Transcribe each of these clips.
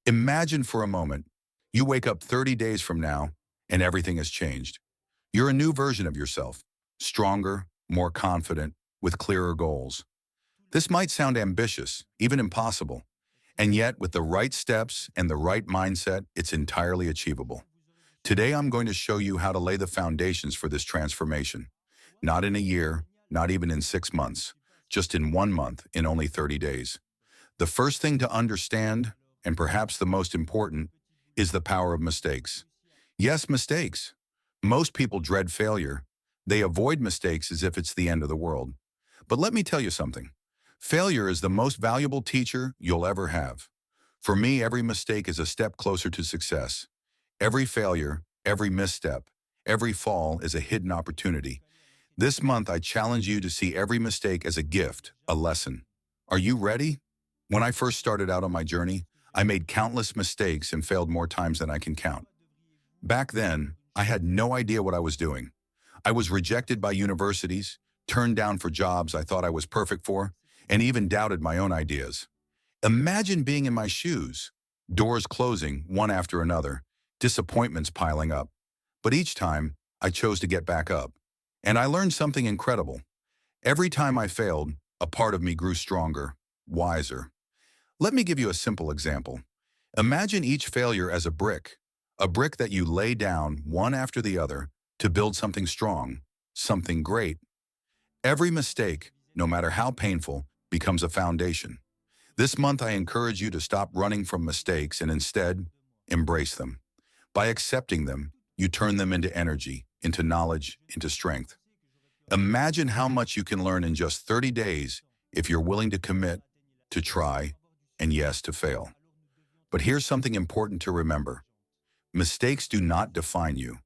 Imagine for a moment, you wake up 30 days from now and everything has changed. You're a new version of yourself, stronger, more confident, with clearer goals. This might sound ambitious, even impossible, and yet with the right steps and the right mindset, it's entirely achievable. Today, I'm going to show you how to lay the foundations for this transformation. Not in a year, not even in 6 months, just in 1 month, in only 30 days. The first thing to understand, and perhaps the most important, is the power of mistakes. Yes, mistakes. Most people dread failure. They avoid mistakes as if it's the end of the world. But let me tell you something. Failure is the most valuable teacher you'll ever have. For me, every mistake is a step closer to success. Every failure, every misstep, every fall is a hidden opportunity. This month, I challenge you to see every mistake as a gift, a lesson. Are you ready? When I first started out on my journey, I made countless mistakes and failed more times than I can count. Back then, I had no idea what I was doing. I was rejected by universities, turned down for jobs I thought I was perfect for, and even doubted my own ideas. Imagine being in my shoes, doors closing one after another, disappointments piling up. But each time, I chose to get back up. And I learned something incredible. Every time I failed, a part of me grew stronger, wiser. Let me give you a simple example. Imagine each failure as a brick that you lay down one after the other to build something strong, something great. Every mistake, no matter how painful, becomes a foundation. This month, I encourage you to stop running from mistakes and instead embrace them. By accepting them, you turn them into energy, into knowledge, into strength. Imagine how much you can learn in just 30 days if you're willing to commit, to try, and yes, to fail. But here's something important to remember. Mistakes do not define you.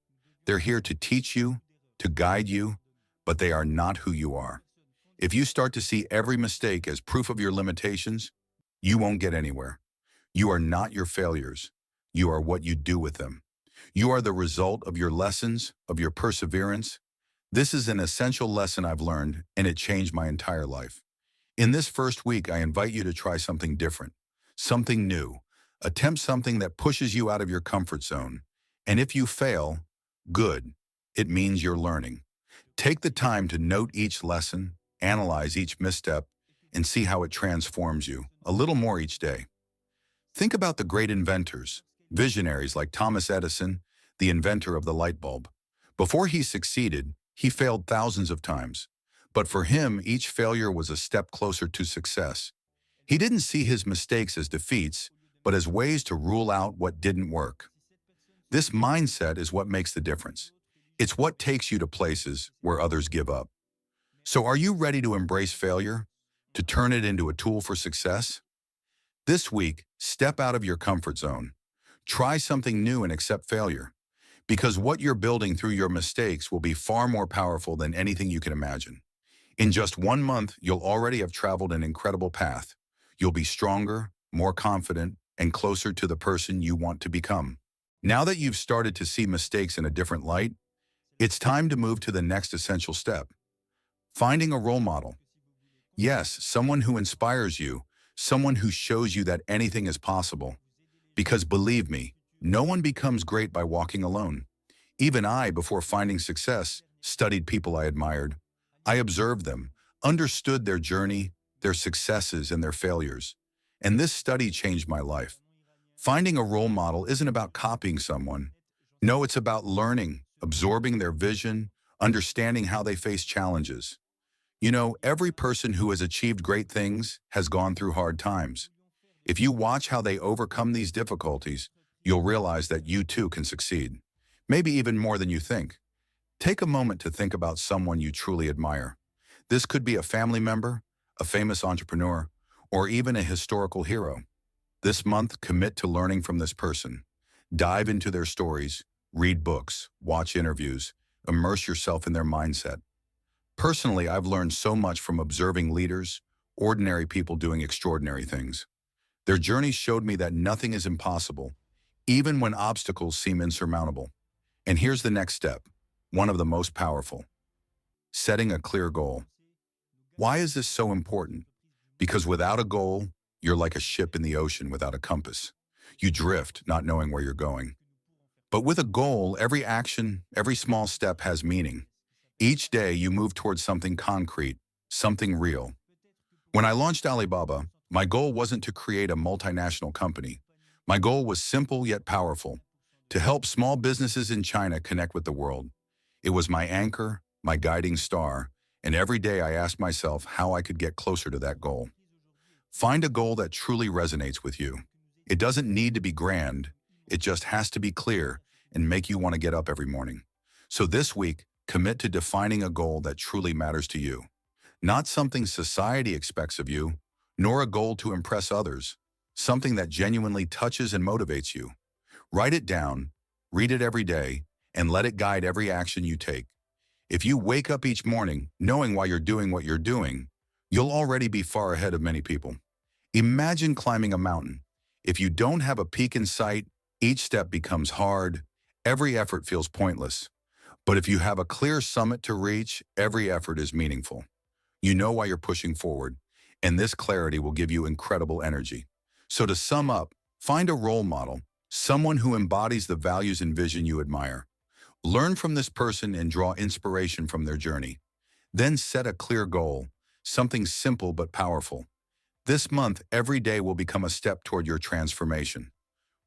They're here to teach you, to guide you, but they are not who you are. If you start to see every mistake as proof of your limitations, you won't get anywhere. You are not your failures. You are what you do with them. You are the result of your lessons, of your perseverance. This is an essential lesson I've learned, and it changed my entire life. In this first week, I invite you to try something different, something new. Attempt something that pushes you out of your comfort zone. And if you fail, good. It means you're learning. Take the time to note each lesson, analyze each misstep, and see how it transforms you, a little more each day. Think about the great inventors, visionaries like Thomas Edison, the inventor of the light bulb. Before he succeeded, he failed thousands of times. But for him, each failure was a step closer to success. He didn't see his mistakes as defeats, but as ways to rule out what didn't work. This mindset is what makes the difference. It's what takes you to places where others give up. So are you ready to embrace failure? To turn it into a tool for success? This week, step out of your comfort zone. Try something new and accept failure. Because what you're building through your mistakes will be far more powerful than anything you can imagine. In just 1 month, you'll already have traveled an incredible path. You'll be stronger, more confident, and closer to the person you want to become. Now that you've started to see mistakes in a different light, it's time to move to the next essential step. Finding a role model. Yes, someone who inspires you, someone who shows you that anything is possible. Because believe me, no one becomes great by walking alone. Even I, before finding success, studied people I admired. I observed them, understood their journey, their successes, and their failures. And this study changed my life. Finding a role model isn't about copying someone. No, it's about learning, absorbing their vision, understanding how they face challenges. You know, every person who has achieved great things has gone through hard times. If you watch how they overcome these difficulties, you'll realize that you too can succeed. Maybe even more than you think. Take a moment to think about someone you truly admire. This could be a family member, a famous entrepreneur, or even a historical hero. This month, commit to learning from this person. Dive into their stories, read books, watch interviews, immerse yourself in their mindset. Personally, I've learned so much from observing leaders, ordinary people doing extraordinary things. Their journeys showed me that nothing is impossible, even when obstacles seem insurmountable. And here's the next step, one of the most powerful. Setting a clear goal. Why is this so important? Because without a goal, you're like a ship in the ocean without a compass. You drift, not knowing where you're going. But with a goal, every action, every small step has meaning. Each day you move towards something concrete, something real. When I launched Alibaba, my goal wasn't to create a multinational company. My goal was simple yet powerful, to help small businesses in China connect with the world. It was my anchor, my guiding star, and every day I asked myself how I could get closer to that goal. Find a goal that truly resonates with you. It doesn't need to be grand, it just has to be clear and make you want to get up every morning. So this week, commit to defining a goal that truly matters to you. Not something society expects of you, nor a goal to impress others. Something that genuinely touches and motivates you. Write it down, read it every day, and let it guide every action you take. If you wake up each morning knowing why you're doing what you're doing, you'll already be far ahead of many people. Imagine climbing a mountain. If you don't have a peak in sight, each step becomes hard, every effort feels pointless. But if you have a clear summit to reach, every effort is meaningful. You know why you're pushing forward, and this clarity will give you incredible energy. So to sum up, find a role model, someone who embodies the values and vision you admire. Learn from this person and draw inspiration from their journey. Then set a clear goal, something simple but powerful. This month, every day will become a step toward your transformation.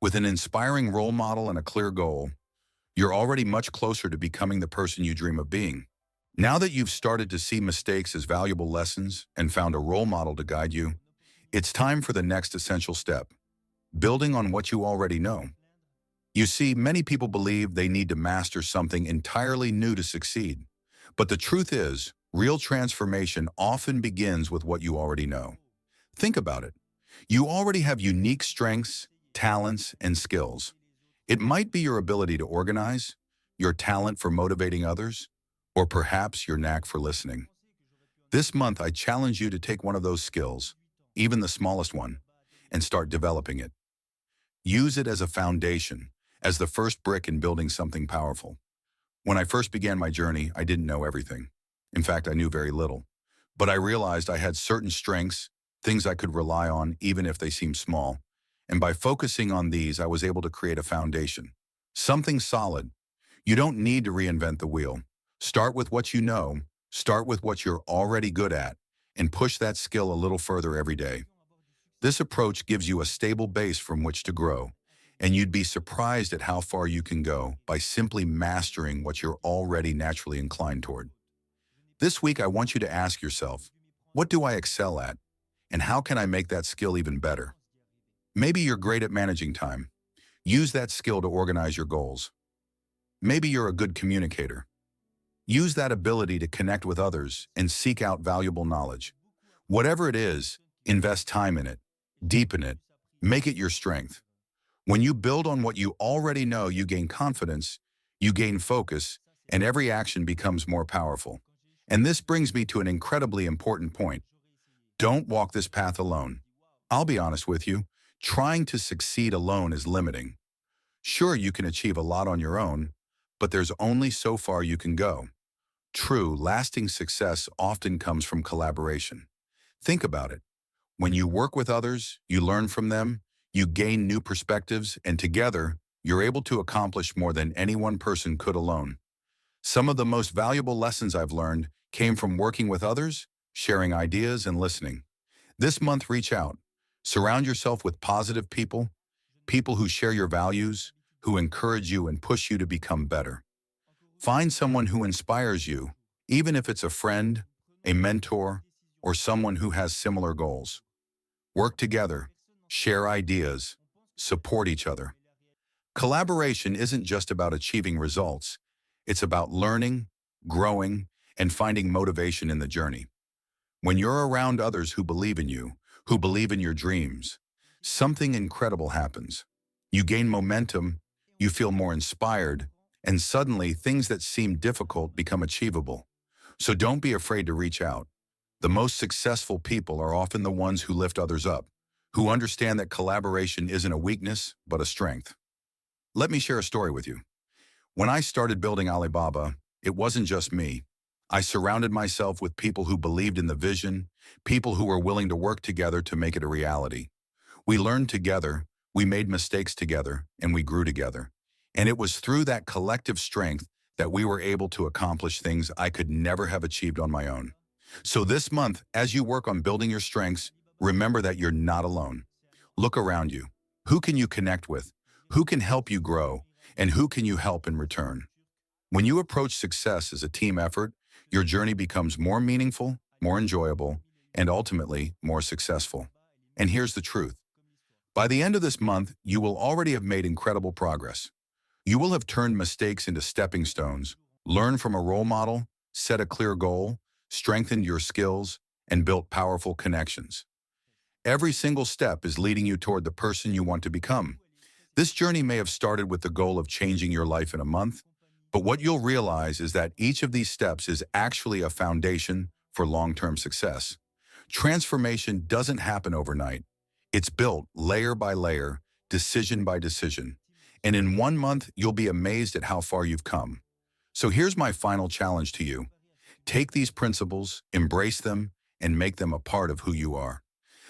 With an inspiring role model and a clear goal, you're already much closer to becoming the person you dream of being. Now that you've started to see mistakes as valuable lessons and found a role model to guide you, it's time for the next essential step, building on what you already know. You see, many people believe they need to master something entirely new to succeed. But the truth is, real transformation often begins with what you already know. Think about it. You already have unique strengths, talents, and skills. It might be your ability to organize, your talent for motivating others, or perhaps your knack for listening. This month, I challenge you to take one of those skills, even the smallest one, and start developing it. Use it as a foundation, as the first brick in building something powerful. When I first began my journey, I didn't know everything. In fact, I knew very little. But I realized I had certain strengths, things I could rely on even if they seemed small. And by focusing on these, I was able to create a foundation. Something solid. You don't need to reinvent the wheel. Start with what you know, start with what you're already good at, and push that skill a little further every day. This approach gives you a stable base from which to grow, and you'd be surprised at how far you can go by simply mastering what you're already naturally inclined toward. This week, I want you to ask yourself, what do I excel at, and how can I make that skill even better? Maybe you're great at managing time. Use that skill to organize your goals. Maybe you're a good communicator. Use that ability to connect with others and seek out valuable knowledge. Whatever it is, invest time in it, deepen it, make it your strength. When you build on what you already know, you gain confidence, you gain focus, and every action becomes more powerful. And this brings me to an incredibly important point. Don't walk this path alone. I'll be honest with you, trying to succeed alone is limiting. Sure, you can achieve a lot on your own, but there's only so far you can go. True, lasting success often comes from collaboration. Think about it. When you work with others, you learn from them, you gain new perspectives, and together, you're able to accomplish more than any one person could alone. Some of the most valuable lessons I've learned came from working with others, sharing ideas, and listening. This month, reach out. Surround yourself with positive people, people who share your values, who encourage you and push you to become better. Find someone who inspires you, even if it's a friend, a mentor, or someone who has similar goals. Work together, share ideas, support each other. Collaboration isn't just about achieving results. It's about learning, growing, and finding motivation in the journey. When you're around others who believe in you, who believe in your dreams, something incredible happens. You gain momentum, you feel more inspired, and suddenly things that seem difficult become achievable. So don't be afraid to reach out. The most successful people are often the ones who lift others up, who understand that collaboration isn't a weakness, but a strength. Let me share a story with you. When I started building Alibaba, it wasn't just me. I surrounded myself with people who believed in the vision, people who were willing to work together to make it a reality. We learned together, We made mistakes together and we grew together. And it was through that collective strength that we were able to accomplish things I could never have achieved on my own. So this month, as you work on building your strengths, remember that you're not alone. Look around you. Who can you connect with? Who can help you grow? And who can you help in return? When you approach success as a team effort, your journey becomes more meaningful, more enjoyable, and ultimately more successful. And here's the truth. By the end of this month, you will already have made incredible progress. You will have turned mistakes into stepping stones, learned from a role model, set a clear goal, strengthened your skills, and built powerful connections. Every single step is leading you toward the person you want to become. This journey may have started with the goal of changing your life in a month, but what you'll realize is that each of these steps is actually a foundation for long-term success. Transformation doesn't happen overnight. It's built layer by layer, decision by decision. And in 1 month, you'll be amazed at how far you've come. So here's my final challenge to you. Take these principles, embrace them, and make them a part of who you are.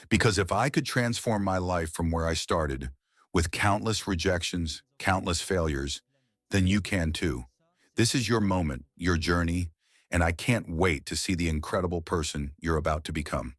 Because if I could transform my life from where I started, with countless rejections, countless failures, then you can too. This is your moment, your journey, and I can't wait to see the incredible person you're about to become.